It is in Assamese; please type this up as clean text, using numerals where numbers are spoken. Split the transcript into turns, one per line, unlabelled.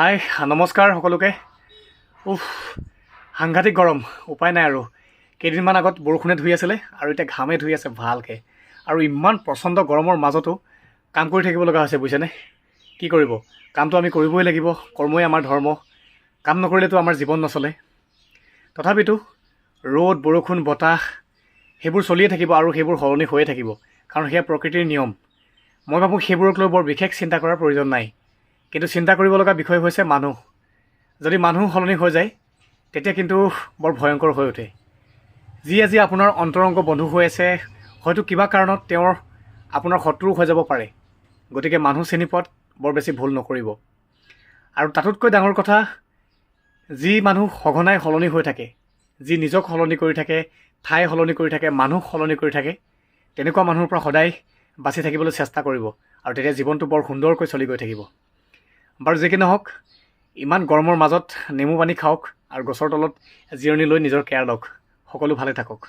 হাই নমস্কাৰ সকলোকে। সাংঘাতিক গৰম, উপায় নাই আৰু। কেইদিনমান আগত বৰষুণে ধুই আছিলে আৰু এতিয়া ঘামে ধুই আছে ভালকৈ। আৰু ইমান প্ৰচণ্ড গৰমৰ মাজতো কাম কৰি থাকিব লগা হৈছে, বুজিছেনে? কি কৰিব, কামটো আমি কৰিবই লাগিব, কৰ্মই আমাৰ ধৰ্ম। কাম নকৰিলেতো আমাৰ জীৱন নচলে। তথাপিতো ৰ'দ বৰষুণ বতাহ সেইবোৰ চলিয়ে থাকিব আৰু সেইবোৰ সলনি হৈয়ে থাকিব, কাৰণ সেয়া প্ৰকৃতিৰ নিয়ম। মই ভাবোঁ সেইবোৰক লৈ বৰ বিশেষ চিন্তা কৰাৰ প্ৰয়োজন নাই। কিন্তু চিন্তা কৰিব লগা বিষয় হৈছে মানুহ। যদি মানুহ সলনি হৈ যায় তেতিয়া কিন্তু বৰ ভয়ংকৰ হৈ উঠে। যি আজি আপোনাৰ অন্তৰংগ বন্ধু হৈ আছে, হয়তো কিবা কাৰণত তেওঁৰ আপোনাৰ শত্ৰু হৈ যাব পাৰে। গতিকে মানুহ চিনি পোৱাত বৰ বেছি ভুল নকৰিব। আৰু তাতোতকৈ ডাঙৰ কথা, যি মানুহ সঘনাই সলনি হৈ থাকে, যি নিজক সলনি কৰি থাকে, ঠাই সলনি কৰি থাকে, মানুহ সলনি কৰি থাকে, তেনেকুৱা মানুহৰ পৰা সদায় বাচি থাকিবলৈ চেষ্টা কৰিব, আৰু তেতিয়া জীৱনটো বৰ সুন্দৰকৈ চলি গৈ থাকিব। বাৰু যি কি নহওক, ইমান গৰমৰ মাজত নেমু পানী খাওক আৰু গছৰ তলত জিৰণি লৈ নিজৰ কেয়াৰ লওক। সকলো ভালে থাকক।